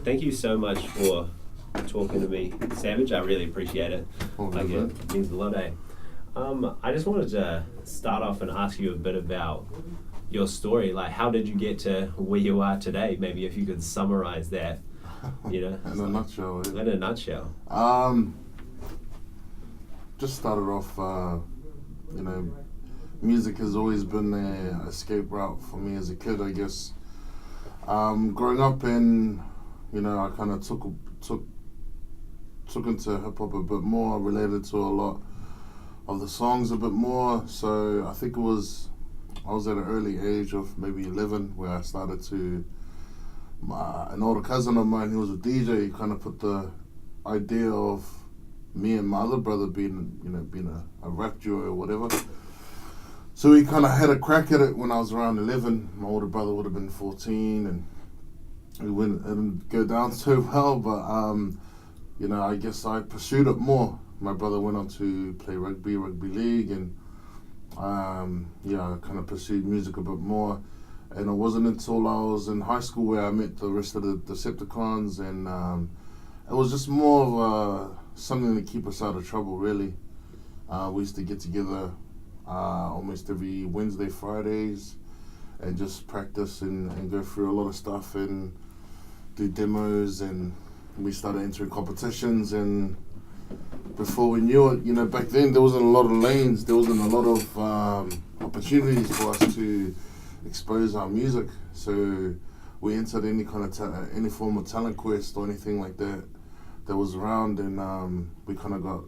Thank you so much for talking to me, Savage. I really appreciate it. Oh, Like no, it means a lot, eh? I just wanted to start off and ask you a bit about your story. Like, how did you get to where you are today? Maybe if you could summarize that, you know, In a nutshell. in a nutshell. Just started off, music has always been an escape route for me as a kid, I guess. Growing up I kind of took into hip hop a bit more, related to a lot of the songs a bit more. So I think I was at an early age of maybe 11 where I started to. An older cousin of mine, who was a DJ, he kind of put the idea of me and my other brother being a rap duo or whatever. So we kind of had a crack at it when I was around 11. My older brother would have been 14, and it didn't go down so well. But I guess I pursued it more. My brother went on to play rugby league, and I kind of pursued music a bit more. And it wasn't until I was in high school where I met the rest of the Decepticons, and it was just more of something to keep us out of trouble, really. We used to get together almost every Wednesday, Fridays, and just practice and go through a lot of stuff and do demos, and we started entering competitions. And before we knew it, back then there wasn't a lot of lanes, there wasn't a lot of opportunities for us to expose our music. So we entered any kind of any form of talent quest or anything like that was around, and we kind of got.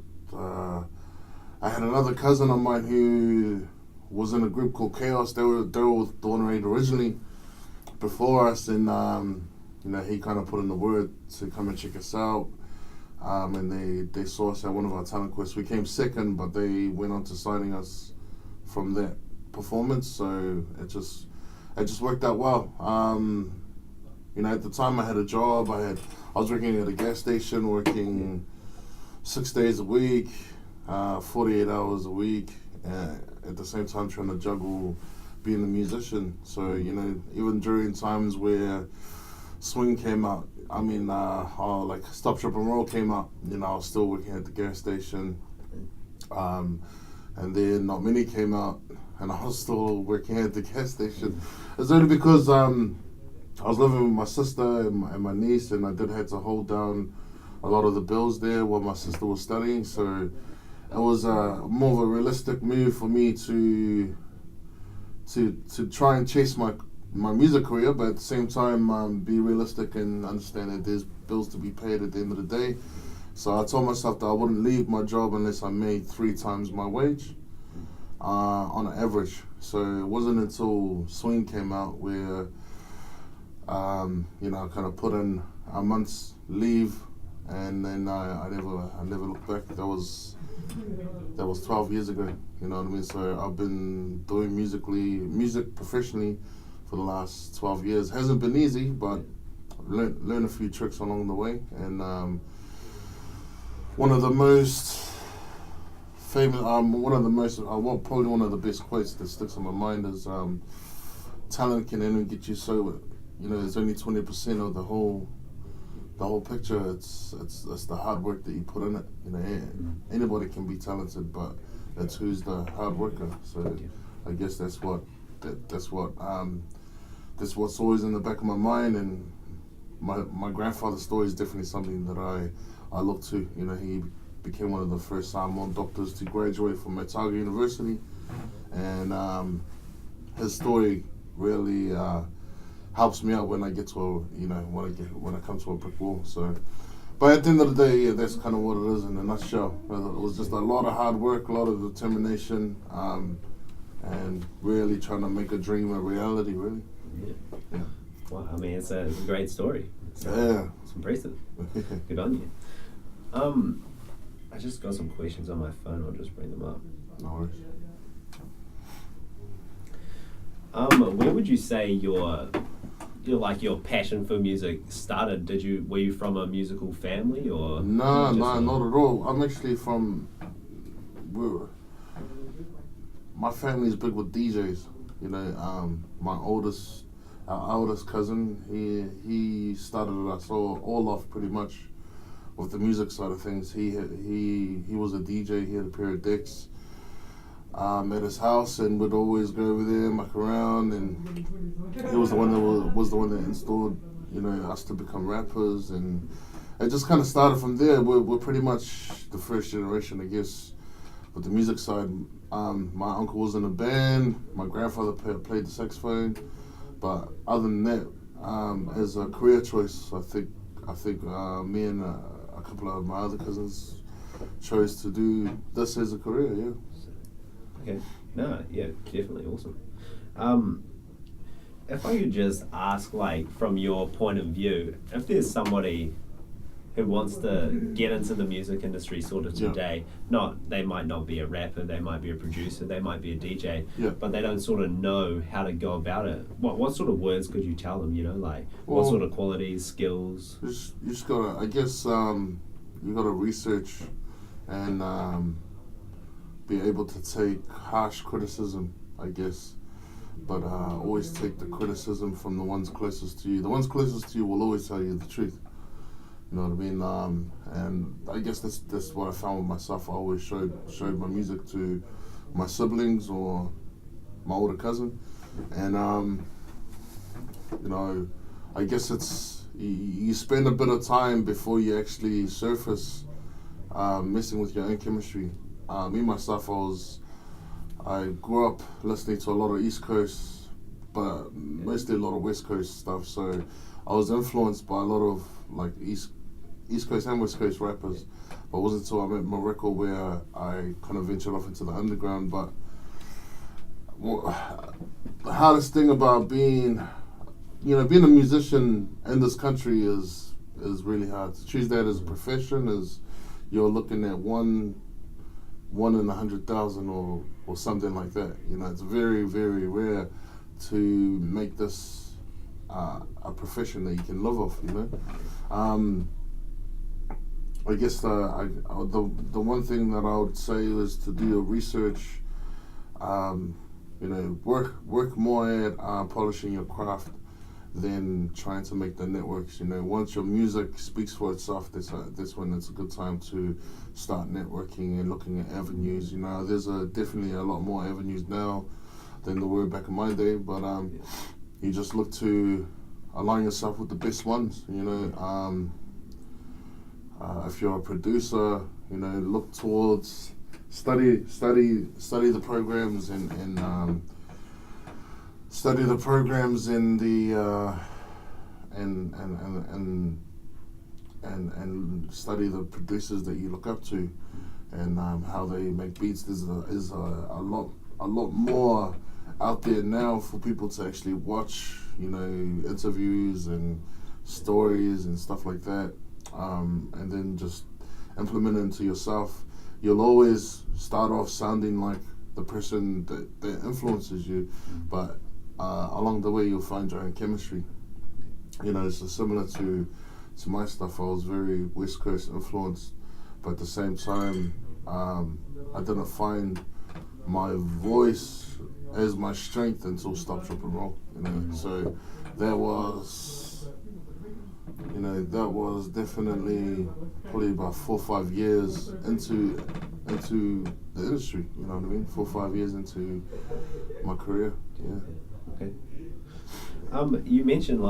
I had another cousin of mine who was in a group called Chaos. They were with Dawn Raid originally before us, and he kind of put in the word to come and check us out. And they saw us at one of our talent quests. We came second, but they went on to signing us from that performance. So it just worked out well. At the time I had a job. I was working at a gas station, working 6 days a week. 48 hours a week, at the same time trying to juggle being a musician. So, even during times where swing came out, like Stop, Trip and Roll came out, I was still working at the gas station. And then Not Many came out, and I was still working at the gas station. It's only because I was living with my sister and my niece, and I did have to hold down a lot of the bills there while my sister was studying. So it was more of a realistic move for me to try and chase my music career, but at the same time be realistic and understand that there's bills to be paid at the end of the day. So I told myself that I wouldn't leave my job unless I made 3 times my wage on an average. So it wasn't until Swing came out where I kind of put in a month's leave, and then I never looked back. That was 12 years ago, you know what I mean? So I've been doing music professionally for the last 12 years. Hasn't been easy, but learned a few tricks along the way. And one of the most famous, probably one of the best quotes that sticks in my mind is talent can only get you so, it's only 20% of the whole picture. It's the hard work that you put in it. Anybody can be talented, but it's who's the hard worker. So I guess that's what's always in the back of my mind. And my grandfather's story is definitely something that I look to. He became one of the first Samoan doctors to graduate from Otago University, and his story really helps me out when I get to when I come to a brick wall. So, but at the end of the day, yeah, that's kind of what it is in a nutshell. It was just a lot of hard work, a lot of determination, and really trying to make a dream a reality. Really. Yeah. Well, it's a great story. Yeah. It's impressive. Good on you. I just got some questions on my phone. I'll just bring them up. No worries. Where would you say your passion for music started? Were you from a musical family, or? No, not at all. I'm actually from. My family's big with DJs. My oldest our eldest cousin. He started us all off pretty much with the music side of things. He was a DJ. He had a pair of decks at his house, and would always go over there, muck around, and he was the one that was the one that installed, us to become rappers, and it just kind of started from there. We're pretty much the first generation, I guess, with the music side. My uncle was in a band. My grandfather played the saxophone, but other than that, as a career choice, I think me and a couple of my other cousins chose to do this as a career. Yeah. Okay. No, yeah, definitely awesome. If I could just ask, like, from your point of view, if there's somebody who wants to get into the music industry sort of today, they might not be a rapper, they might be a producer, they might be a DJ, but they don't sort of know how to go about it. What sort of words could you tell them, what sort of qualities, skills? You just gotta, I guess, you gotta research and be able to take harsh criticism, I guess, but always take the criticism from the ones closest to you. The ones closest to you will always tell you the truth. You know what I mean? And I guess that's what I found with myself. I always showed my music to my siblings or my older cousin, and I guess it's you spend a bit of time before you actually surface messing with your own chemistry. Me myself, I grew up listening to a lot of East Coast, but mostly a lot of West Coast stuff. So I was influenced by a lot of like East Coast and West Coast rappers. But it wasn't until I met Morocco where I kind of ventured off into the underground. But the hardest thing about being a musician in this country is really hard. To choose that as a profession is you're looking at one in 100,000 or something like that. It's very, very rare to make this a profession that you can live off. I guess the one thing that I would say is to do your research. Work more at polishing your craft than trying to make the networks. Once your music speaks for itself, that's when it's a good time to start networking and looking at avenues. There's definitely a lot more avenues now than there were back in my day, but you just look to align yourself with the best ones. If you're a producer, look towards study the programs and study the programs in the and study the producers that you look up to and how they make beats. There's a lot more out there now for people to actually watch, interviews and stories and stuff like that, and then just implement it into yourself. You'll always start off sounding like the person that influences you, but along the way you'll find your own chemistry. It's similar to my stuff. I was very West Coast influenced, but at the same time, I didn't find my voice as my strength until Stop, Drop and Roll. So that was definitely probably about 4 or 5 years into the industry. 4 or 5 years into my career. Yeah. Okay. You mentioned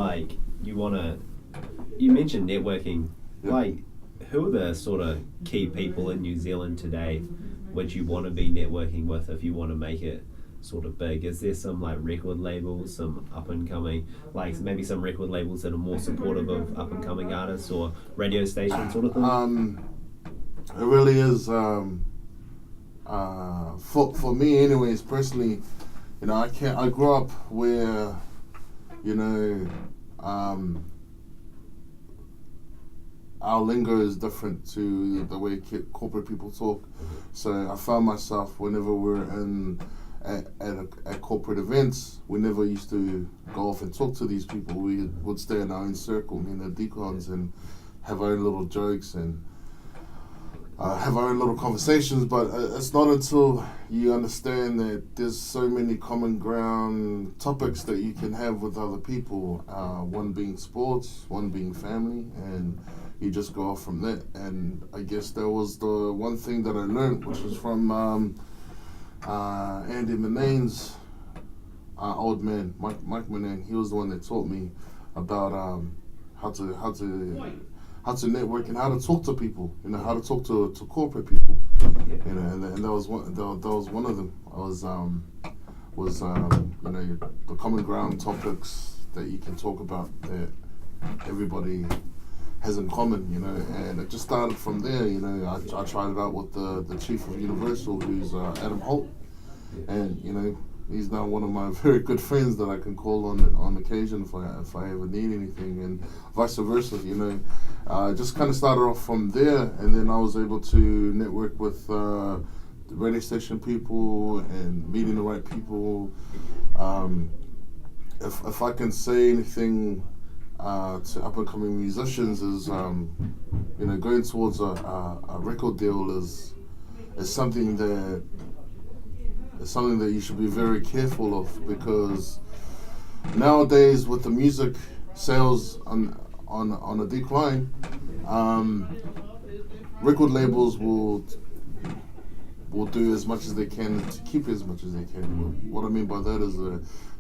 you mentioned networking. Yep. Like, who are the sort of key people in New Zealand today which you want to be networking with if you want to make it sort of big? Is there some like record labels, some up and coming, like maybe some record labels that are more supportive of up and coming artists, or radio stations sort of thing? It really is. For me, anyways, personally, I grew up where, our lingo is different to the way corporate people talk. So I found myself whenever we're at corporate events, we never used to go off and talk to these people. We would stay in our own circle, the decons, and have our own little jokes. And have our own little conversations, but it's not until you understand that there's so many common ground topics that you can have with other people, one being sports, one being family, and you just go off from that. And I guess that was the one thing that I learned, which was from Andy Manane's old man, Mike Manane. He was the one that taught me about how to network and how to talk to people. You know, how to talk to corporate people. You know, and that was one. That was one of them. I was you know, the common ground topics that you can talk about that everybody has in common, you know, and it just started from there. You know, I tried it out with the chief of Universal, who's Adam Holt, and you know, he's now one of my very good friends that I can call on occasion if I ever need anything, and vice versa. You know, just kind of started off from there, and then I was able to network with the radio station people and meeting the right people. If I can say anything to up and coming musicians is, you know, going towards a record deal is something that you should be very careful of, because nowadays with the music sales on a decline, record labels will do as much as they can to keep as much as they can. What I mean by that is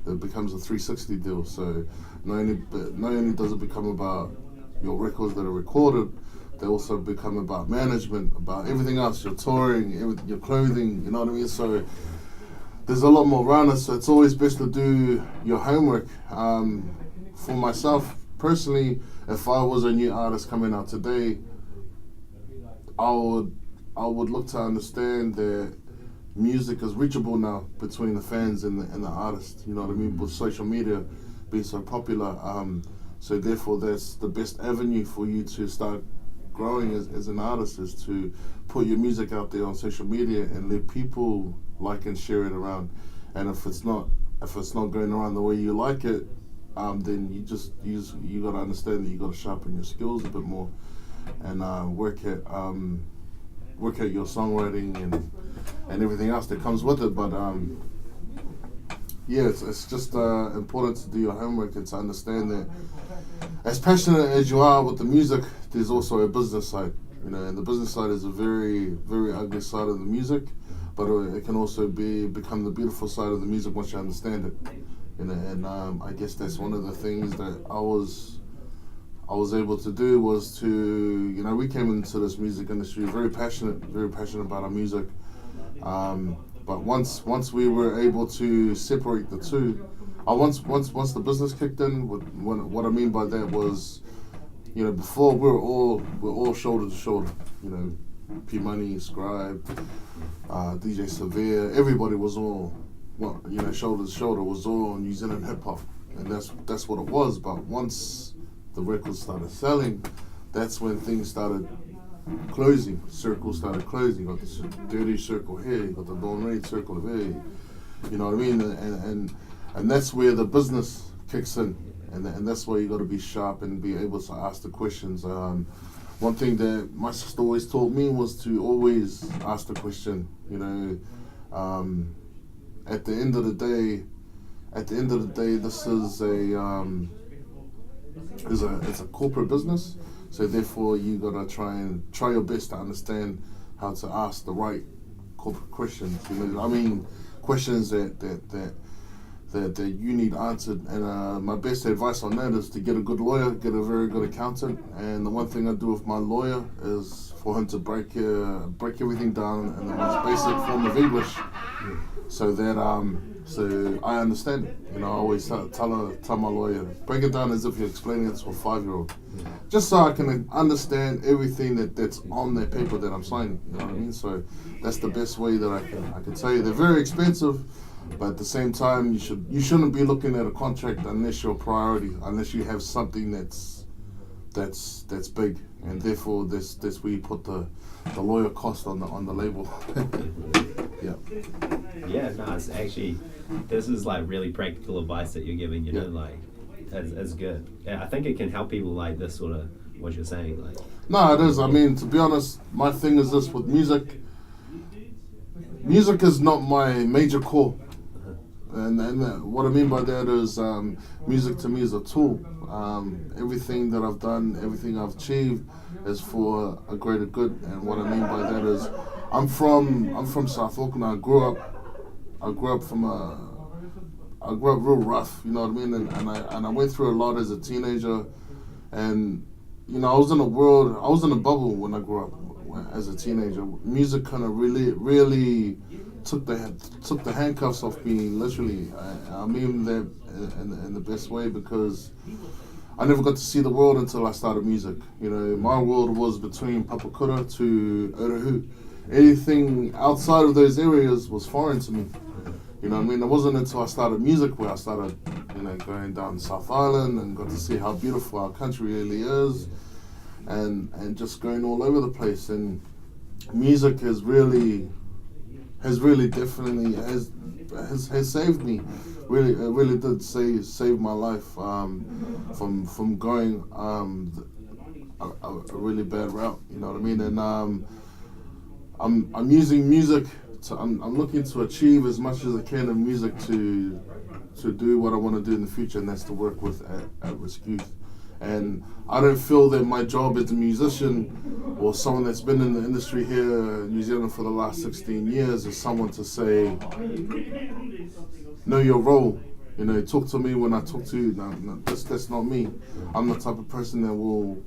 it becomes a 360 deal. So not only does it become about your records that are recorded, they also become about management, about everything else, your touring, your clothing, you know what I mean? So there's a lot more around it, so it's always best to do your homework. For myself, personally, if I was a new artist coming out today, I would look to understand that music is reachable now between the fans and the artist, you know what I mean, with social media being so popular. So therefore that's the best avenue for you to start growing as an artist, is to put your music out there on social media and let people like and share it around. And if it's not going around the way you like it, then you got to understand that you got to sharpen your skills a bit more and work at your songwriting and everything else that comes with it. But yeah, it's just important to do your homework and to understand that as passionate as you are with the music, there's also a business side, you know, and the business side is a very, very ugly side of the music, but it can also become the beautiful side of the music once you understand it, you know. And I guess that's one of the things that I was able to do, was to, you know, we came into this music industry very passionate about our music, but once we were able to separate the two, once the business kicked in, what I mean by that was, you know, before we're all shoulder to shoulder, you know, P Money, Scribe, DJ Severe, everybody was all, well, you know, shoulder to shoulder, was all New Zealand hip hop, and that's what it was. But once the records started selling, that's when things started closing. Circles started closing. You got this dirty circle here, you got the Dawn Reid circle here. You know what I mean? And that's where the business kicks in, and that's where you got to be sharp and be able to ask the questions. One thing that my sister always taught me was to always ask the question. You know, at the end of the day, this is it's a corporate business. So therefore, you gotta try your best to understand how to ask the right corporate questions. You know, I mean, questions that you need answered. And my best advice on that is to get a good lawyer, get a very good accountant. And the one thing I do with my lawyer is for him to break everything down in the most basic form of English, so that so I understand it. You know, I always tell my lawyer, break it down as if you're explaining it to a 5-year-old, just so I can understand everything that's on that paper that I'm signing. You know what I mean? So that's the best way that I can tell you. They're very expensive, but at the same time, you shouldn't be looking at a contract unless your priority, unless you have something that's big, and therefore that's where you put the lawyer cost on the label. Yeah. Yeah, no, it's actually, this is like really practical advice that you're giving, you know, like, as good. Yeah, I think it can help people like this sort of what you're saying. Like, No, it is. I mean, to be honest, my thing is this with music. Music is not my major core. And what I mean by that is music to me is a tool. Everything that I've done, everything I've achieved is for a greater good. And what I mean by that is I'm from South Auckland. I grew up real rough, you know what I mean? And I went through a lot as a teenager, and you know, I was in a bubble when I grew up as a teenager. Music kind of really took the handcuffs off me, literally. I mean that in the best way, because I never got to see the world until I started music. You know, my world was between Papakura to Otahu. Anything outside of those areas was foreign to me. You know what I mean? It wasn't until I started music where I started, you know, going down South Island and got to see how beautiful our country really is, and just going all over the place. And music has really definitely saved me. Really, it really did save my life from going a really bad route. You know what I mean? And I'm using music. I'm looking to achieve as much as I can in music to do what I want to do in the future, and that's to work with at-risk youth. And I don't feel that my job as a musician or someone that's been in the industry here in New Zealand for the last 16 years is someone to say, know your role. You know, talk to me when I talk to you. No, that's not me. I'm the type of person that will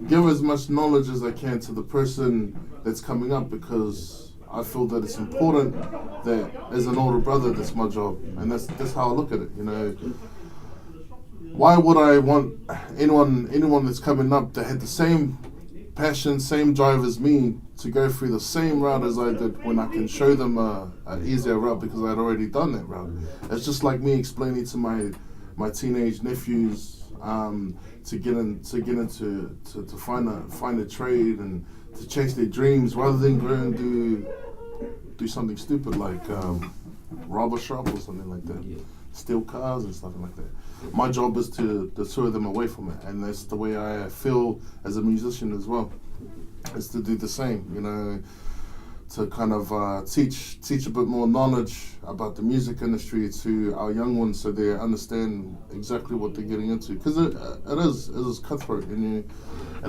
give as much knowledge as I can to the person that's coming up, because I feel that it's important that as an older brother, that's my job, and that's how I look at it. You know, why would I want anyone that's coming up that had the same passion, same drive as me to go through the same route as I did, when I can show them an easier route because I'd already done that route? It's just like me explaining to my teenage nephews to get into to find a trade and to chase their dreams, rather than go and do something stupid like rob a shop or something like that, steal cars and stuff like that. My job is to deter them away from it, and that's the way I feel as a musician as well, is to do the same, you know, to kind of teach a bit more knowledge about the music industry to our young ones, so they understand exactly what they're getting into, because it is cutthroat, and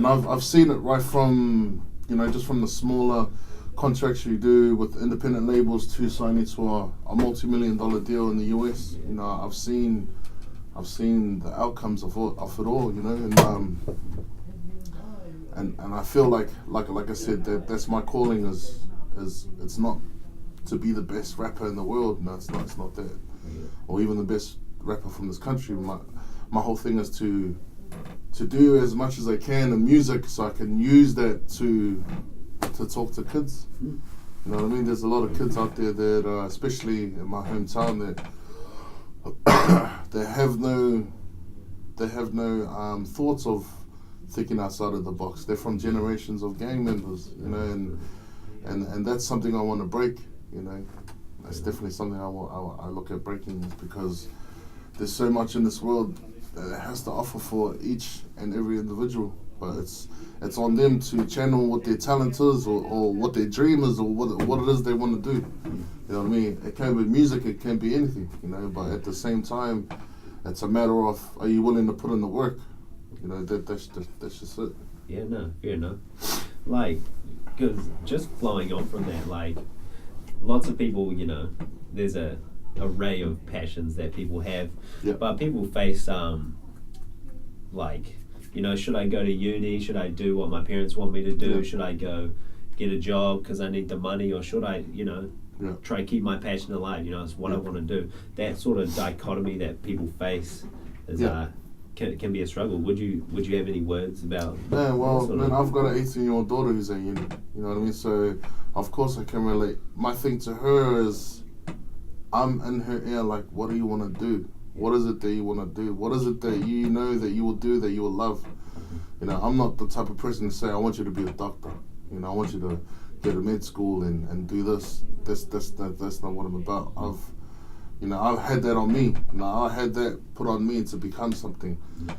I've seen it right from, you know, just from the smaller contracts you do with independent labels to signing to a multi-million-dollar deal in the US. You know, I've seen the outcomes of it all. You know, and I feel like I said, that's my calling. Is it's not to be the best rapper in the world. No, it's not that, or even the best rapper from this country. My whole thing is to do as much as I can in music, so I can use that to talk to kids. You know what I mean? There's a lot of kids out there that, especially in my hometown, that they have no thoughts of thinking outside of the box. They're from generations of gang members, you know, and that's something I want to break. You know, that's definitely something I look at breaking, because there's so much in this world that it has to offer for each and every individual, but it's on them to channel what their talent is, or what their dream is, or what it is they want to do. You know what I mean? It can be music, it can be anything, you know, but at the same time, it's a matter of, are you willing to put in the work? You know, that's just it. Yeah, no, fair enough. Like, because just flowing on from that, like, lots of people, you know, there's a array of passions that people have, but people face, like, you know, should I go to uni? Should I do what my parents want me to do? Should I go get a job because I need the money? Or should I, you know, try and keep my passion alive? You know, it's what I want to do. That sort of dichotomy that people face is, can be a struggle. Would you have any words about? Yeah, well, man, I've got an 18-year-old daughter who's at uni. You know what I mean? So of course I can relate. My thing to her is, I'm in her ear like, what do you want to do? What is it that you want to do? What is it that you know that you will do, that you will love? You know, I'm not the type of person to say, I want you to be a doctor. You know, I want you to get a med school and do this. That's not what I'm about. I've had that on me. I had that put on me to become something.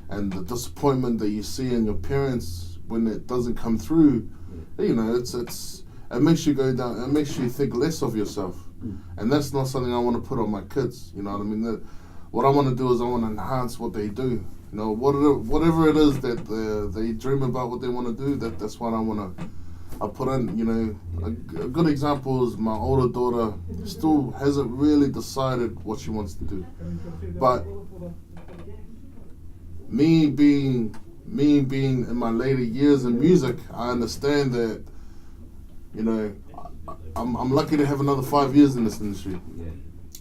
And the disappointment that you see in your parents when it doesn't come through, it makes you go down, it makes you think less of yourself. And that's not something I want to put on my kids, you know what I mean? What I want to do is I want to enhance what they do. Whatever it is that they dream about, what they want to do, that's what I put in. A good example is my older daughter still hasn't really decided what she wants to do. But me being in my later years in music, I understand that, I'm lucky to have another 5 years in this industry,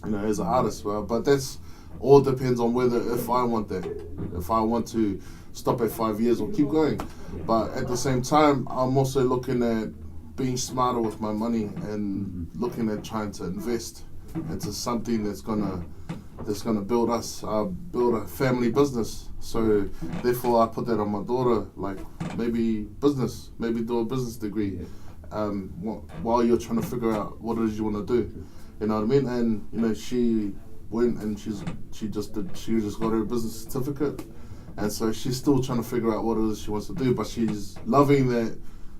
as an artist. But that's all depends on if I want that, if I want to stop at 5 years or keep going. But at the same time, I'm also looking at being smarter with my money and looking at trying to invest into something that's gonna build a family business. So therefore, I put that on my daughter, like maybe do a business degree. While you're trying to figure out what it is you want to do, you know what I mean? And she went and she just got her business certificate, and so she's still trying to figure out what it is she wants to do. But she's loving that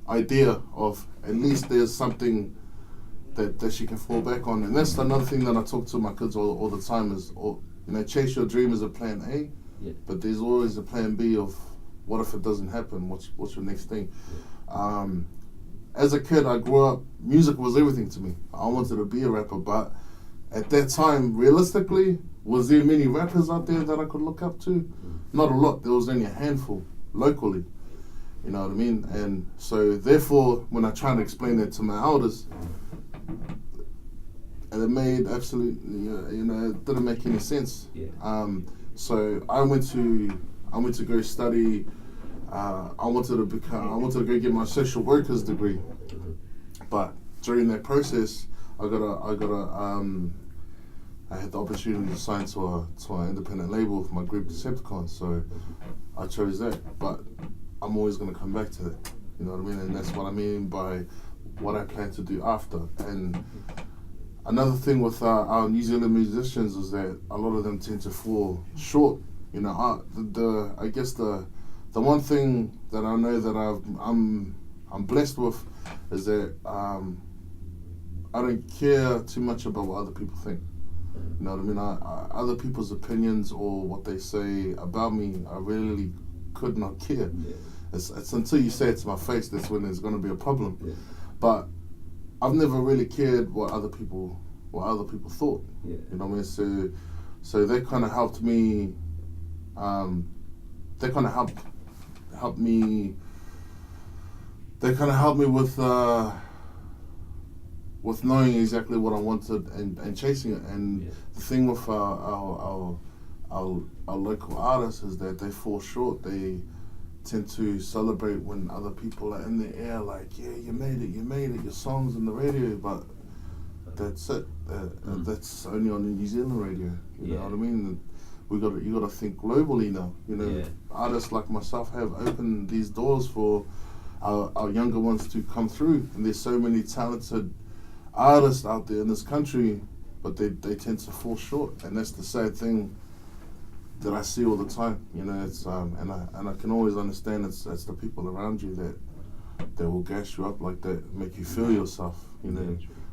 idea of at least there's something that she can fall back on. And that's another thing that I talk to my kids all the time is, chase your dream is a plan A, but there's always a plan B of what if it doesn't happen? What's your next thing? As a kid, I grew up, music was everything to me. I wanted to be a rapper, but at that time, realistically, was there many rappers out there that I could look up to? Not a lot. There was only a handful locally. You know what I mean? And so, therefore, when I tried to explain that to my elders, and it made absolutely, it didn't make any sense. So I went to go study. I wanted to go get my social worker's degree, but during that process, I had the opportunity to sign to an independent label with my group Decepticons, so I chose that. But I'm always going to come back to that, you know what I mean? And that's what I mean by what I plan to do after. And another thing with our New Zealand musicians is that a lot of them tend to fall short. I guess the one thing that I know that I'm blessed with is that I don't care too much about what other people think. You know what I mean? Other people's opinions or what they say about me, I really could not care. It's until you say it to my face that's when there's going to be a problem. But I've never really cared what other people thought. You know what I mean? So that kind of helped me. They kind of helped me with knowing exactly what I wanted and chasing it. And the thing with our local artists is that they fall short. They tend to celebrate when other people are in the air, like, yeah, you made it, your song's in the radio, but that's it. That's only on the New Zealand radio. You know what I mean? You got to think globally now. Artists like myself have opened these doors for our younger ones to come through, and there's so many talented artists out there in this country, but they tend to fall short, and that's the sad thing that I see all the time. It's and I can always understand it's the people around you that will gas you up like that, make you feel yourself.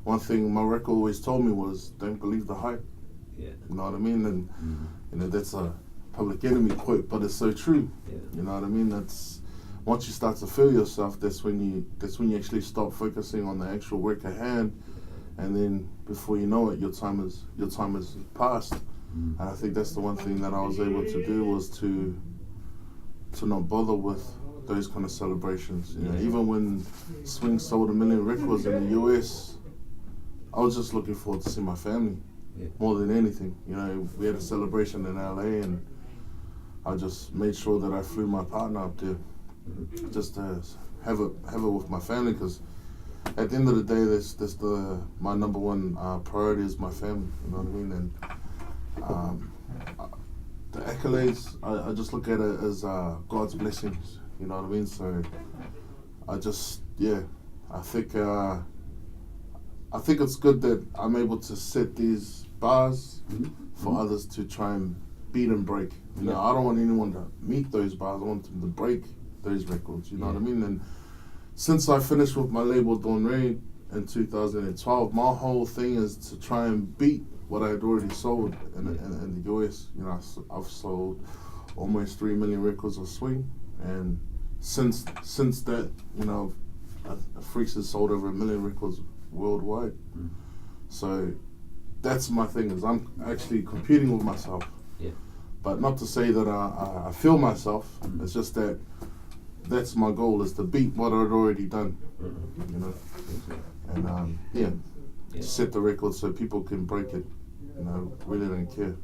One thing my record always told me was, don't believe the hype. You know what I mean? And that's a Public Enemy quote, but it's so true. You know what I mean? That's once you start to feel yourself, that's when you actually stop focusing on the actual work at hand, and then before you know it, your time is passed. And I think that's the one thing that I was able to do, was to not bother with those kind of celebrations. Even when Swing sold 1 million records in the US, I was just looking forward to see my family more than anything. We had a celebration in LA, and I just made sure that I flew my partner up there just to have it with my family, because at the end of the day, that's my number one priority is my family. You know what I mean? And the accolades, I just look at it as God's blessings. You know what I mean? So I think it's good that I'm able to set these bars Mhm. for Mhm. others to try and beat and break. You know, Yeah. I don't want anyone to meet those bars. I want them to break those records. You know what I Yeah. mean? And since I finished with my label Dawn Rain in 2012, my whole thing is to try and beat what I had already sold in the US. You know, I've sold almost 3 million records of swing, and since that, you know, Freaks has sold over 1 million records worldwide. Mm. So that's my thing, is I'm actually competing with myself. Yeah. But not to say that I feel myself. Mm. It's just that that's my goal, is to beat what I'd already done. Mhm. You know, Okay. and Yeah. set the record so people can break it. You know, really don't care.